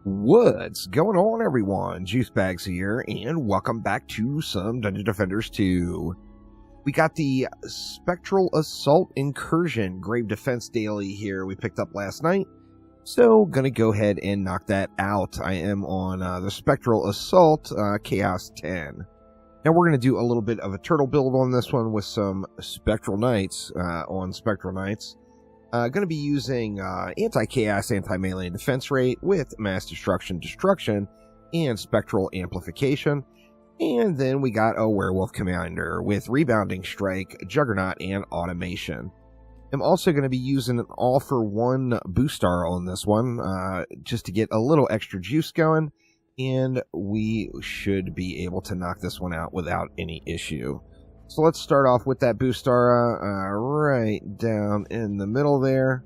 What's going on, everyone? Juicebags here, and welcome back to some Dungeon Defenders 2. We got the Spectral Assault Incursion Grave Defense Daily here we picked up last night, so gonna go ahead and knock that out. I am on the Spectral Assault Chaos 10. Now we're gonna do a little bit of a turtle build on this one with some Spectral Knights on Spectral Knights. Going to be using anti-chaos, anti-melee defense rate with mass destruction, and spectral amplification. And then we got a werewolf commander with rebounding strike, juggernaut, and automation. I'm also going to be using an all-for-one boost star on this one, just to get a little extra juice going, and we should be able to knock this one out without any issue. So let's start off with that Boostara right down in the middle there.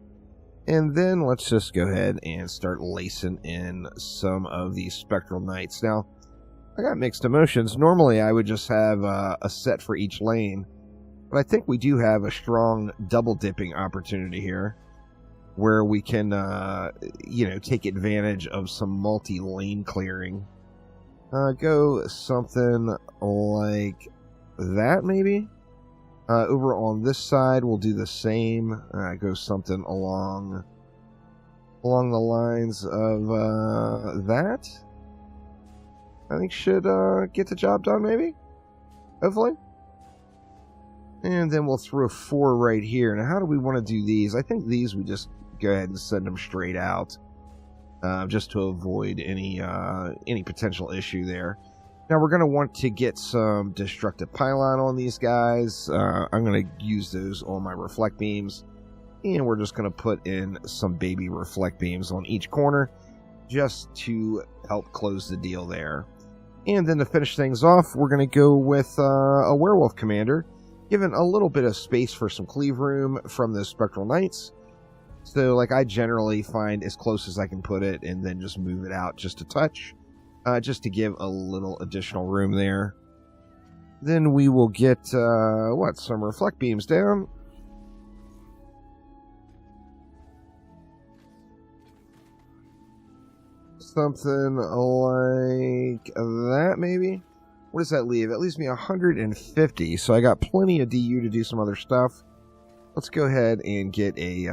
And then let's just go ahead and start lacing in some of these Spectral Knights. Now, I got mixed emotions. Normally, I would just have a set for each lane. But I think we do have a strong double-dipping opportunity here, where we can, take advantage of some multi-lane clearing. Go something like that, maybe. Over on this side, we'll do the same. Go something along the lines of that. I think should get the job done, maybe. Hopefully. And then we'll throw 4 right here. Now, how do we want to do these? I think these we just go ahead and send them straight out, just to avoid any potential issue there. Now we're going to want to get some destructive pylon on these guys. I'm going to use those on my reflect beams. And we're just going to put in some baby reflect beams on each corner, just to help close the deal there. And then to finish things off, we're going to go with a werewolf commander, given a little bit of space for some cleave room from the Spectral Knights. So like I generally find as close as I can put it and then just move it out just a touch. Just to give a little additional room there. Then we will get, some reflect beams down. Something like that, maybe? What does that leave? It leaves me 150, so I got plenty of DU to do some other stuff. Let's go ahead and get a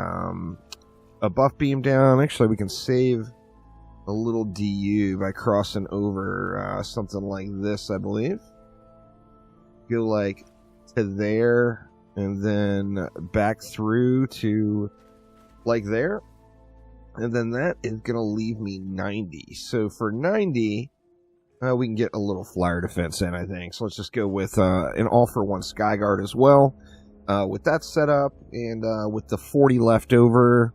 buff beam down. Actually, we can save a little DU by crossing over something like this, I believe. Go like to there, and then back through to like there. And then that is going to leave me 90. So for 90, we can get a little flyer defense in, I think. So let's just go with an all-for-one Skyguard as well. With that set up, and with the 40 left over,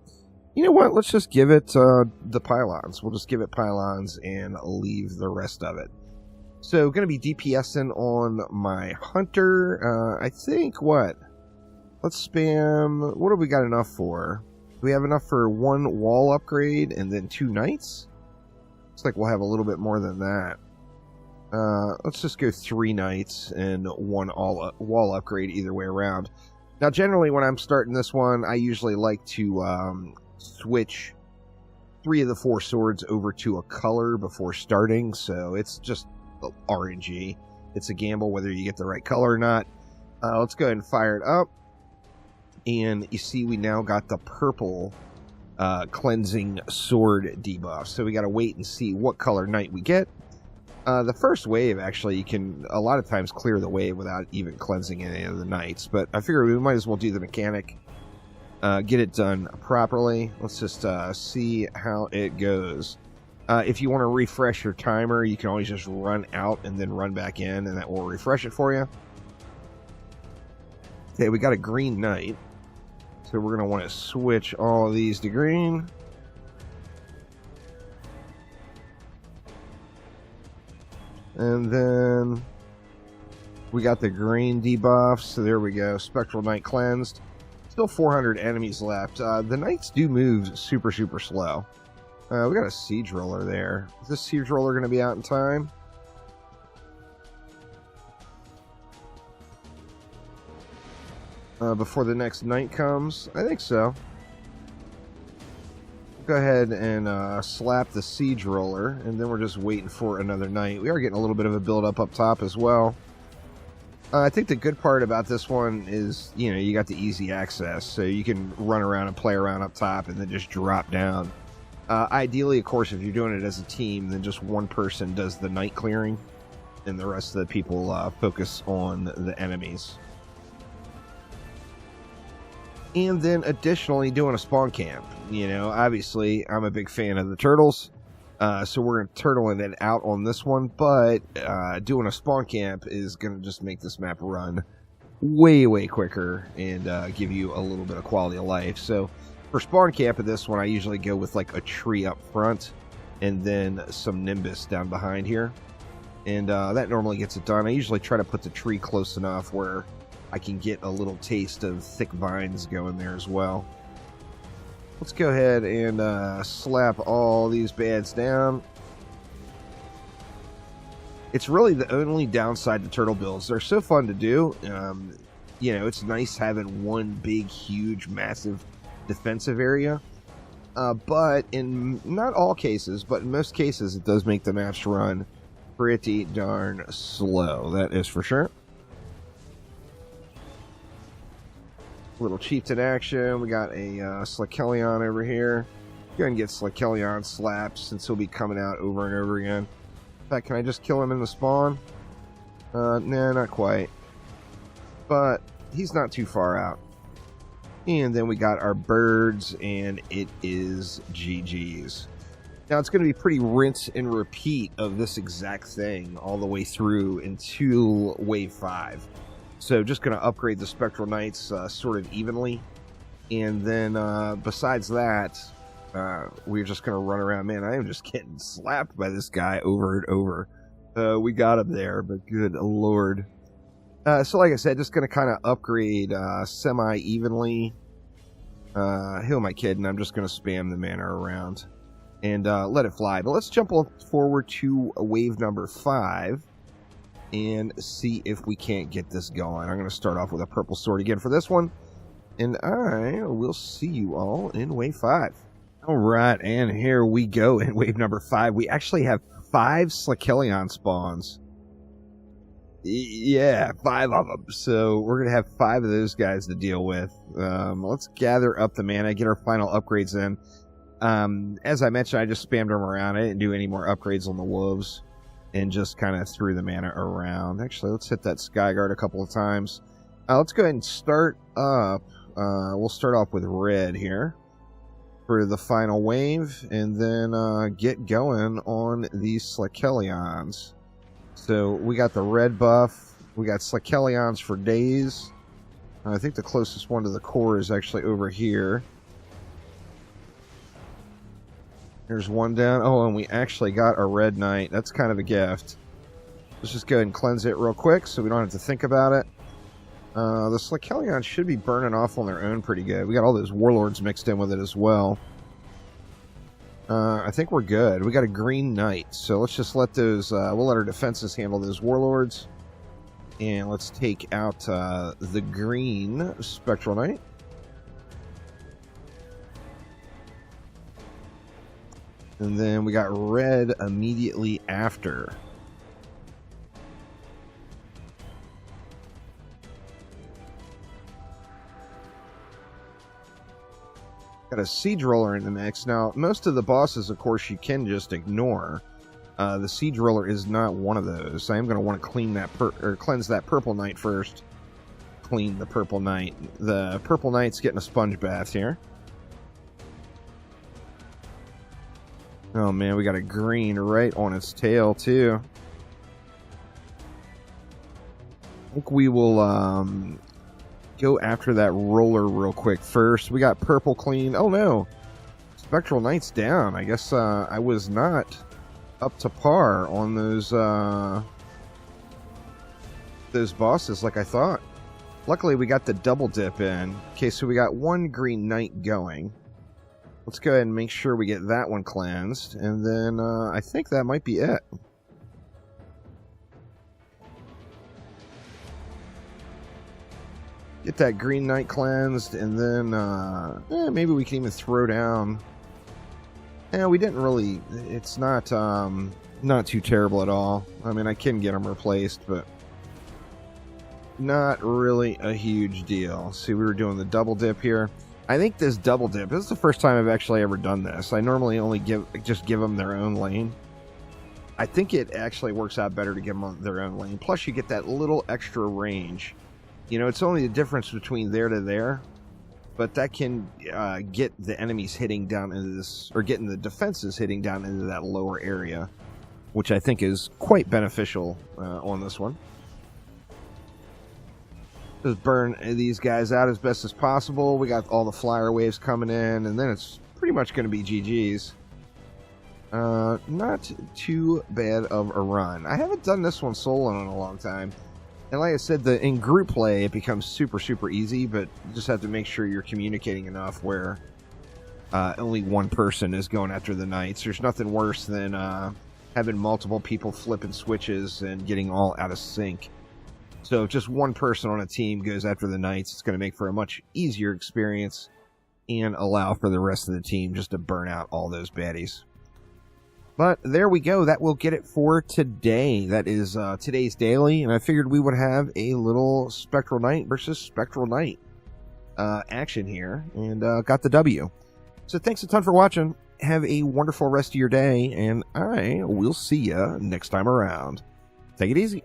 you know what? Let's just give it the pylons. We'll just give it pylons and leave the rest of it. So, going to be DPSing on my hunter. I think, what? Let's spam... What have we got enough for? Do we have enough for 1 wall upgrade and then 2 knights? Looks like we'll have a little bit more than that. Let's just go 3 knights and 1 wall upgrade either way around. Now, generally, when I'm starting this one, I usually like to... switch 3 of the 4 swords over to a color before starting, so it's just RNG. It's a gamble whether you get the right color or not. Let's go ahead and fire it up, and you see we now got the purple cleansing sword debuff, so we got to wait and see what color knight we get. The first wave, actually, you can a lot of times clear the wave without even cleansing any of the knights, but I figure we might as well do the mechanic. Get it done properly. Let's just see how it goes. If you want to refresh your timer, you can always just run out and then run back in, and that will refresh it for you. Okay, we got a green knight, so we're going to want to switch all of these to green. And then we got the green debuff, so there we go. Spectral Knight cleansed. Still 400 enemies left. The knights do move super, super slow. We got a siege roller there. Is this siege roller going to be out in time? Before the next knight comes? I think so. Go ahead and slap the siege roller, and then we're just waiting for another night. We are getting a little bit of a build up top as well. I think the good part about this one is, you know, you got the easy access, so you can run around and play around up top and then just drop down. Ideally, of course, if you're doing it as a team, then just one person does the night clearing, and the rest of the people focus on the enemies. And then additionally doing a spawn camp. You know, obviously I'm a big fan of the turtles, so we're going to turtling it out on this one, but doing a spawn camp is going to just make this map run way quicker and give you a little bit of quality of life. So for spawn camp of this one, I usually go with like a tree up front and then some nimbus down behind here, and that normally gets it done. I usually try to put the tree close enough where I can get a little taste of thick vines going there as well. Let's go ahead and slap all these bads down. It's really the only downside to turtle builds. They're so fun to do. You know, it's nice having one big, huge, massive defensive area. But in not all cases, but in most cases, it does make the match run pretty darn slow. That is for sure. Little chieftain action. We got a Slakelion over here. Go ahead and get Slakelion slapped since he'll be coming out over and over again. In fact, can I just kill him in the spawn? Nah, not quite. But he's not too far out. And then we got our birds, and it is GG's. Now, it's going to be pretty rinse and repeat of this exact thing all the way through until Wave 5. So just going to upgrade the Spectral Knights sort of evenly. And then besides that, we're just going to run around. Man, I am just getting slapped by this guy over and over. We got him there, but good lord. So like I said, just going to kind of upgrade semi-evenly. Who am I kidding? I'm just going to spam the mana around and let it fly. But let's jump forward to wave number 5. And see if we can't get this going. I'm going to start off with a purple sword again for this one. And I will see you all in wave 5. Alright, and here we go in wave number 5. We actually have 5 Slakelion spawns. Yeah, 5 of them. So we're going to have 5 of those guys to deal with. Let's gather up the mana, get our final upgrades in. As I mentioned, I just spammed them around. I didn't do any more upgrades on the wolves. And just kind of threw the mana around. Actually, let's hit that Skyguard a couple of times. Let's go ahead and start up. We'll start off with red here for the final wave, and then get going on these Slakelions. So we got the red buff. We got Slakelions for days. I think the closest one to the core is actually over here. There's one down. Oh, and we actually got a red knight. That's kind of a gift. Let's just go ahead and cleanse it real quick so we don't have to think about it. The Slakelion should be burning off on their own pretty good. We got all those warlords mixed in with it as well. I think we're good. We got a green knight. So let's just let those... we'll let our defenses handle those warlords. And let's take out the green Spectral Knight. And then we got red immediately after. Got a siege roller in the mix. Now, most of the bosses, of course, you can just ignore. The siege roller is not one of those. I am going to want to clean that cleanse that purple knight first. Clean the purple knight. The purple knight's getting a sponge bath here. Oh man, we got a green right on its tail too. I think we will go after that roller real quick first. We got purple clean. Oh no, Spectral Knight's down. I guess I was not up to par on those bosses like I thought. Luckily, we got the double dip in. Okay, so we got one green knight going. Let's go ahead and make sure we get that one cleansed, and then I think that might be it. Get that green knight cleansed, and then maybe we can even throw down Yeah, we didn't really... It's not too terrible at all. I mean, I can get them replaced, but not really a huge deal. See, we were doing the double dip here. I think this double dip, this is the first time I've actually ever done this. I normally only just give them their own lane. I think it actually works out better to give them their own lane. Plus, you get that little extra range. You know, it's only the difference between there to there, but that can get the enemies hitting down into this, or getting the defenses hitting down into that lower area, which I think is quite beneficial on this one. Just burn these guys out as best as possible. We got all the flyer waves coming in, and then it's pretty much going to be GG's. Not too bad of a run. I haven't done this one solo in a long time. And like I said, in group play, it becomes super, super easy, but you just have to make sure you're communicating enough where only one person is going after the knights. There's nothing worse than having multiple people flipping switches and getting all out of sync. So if just one person on a team goes after the knights, it's going to make for a much easier experience and allow for the rest of the team just to burn out all those baddies. But there we go. That will get it for today. That is today's daily, and I figured we would have a little Spectral Knight versus Spectral Knight action here, and got the W. So thanks a ton for watching. Have a wonderful rest of your day, and I will see you next time around. Take it easy.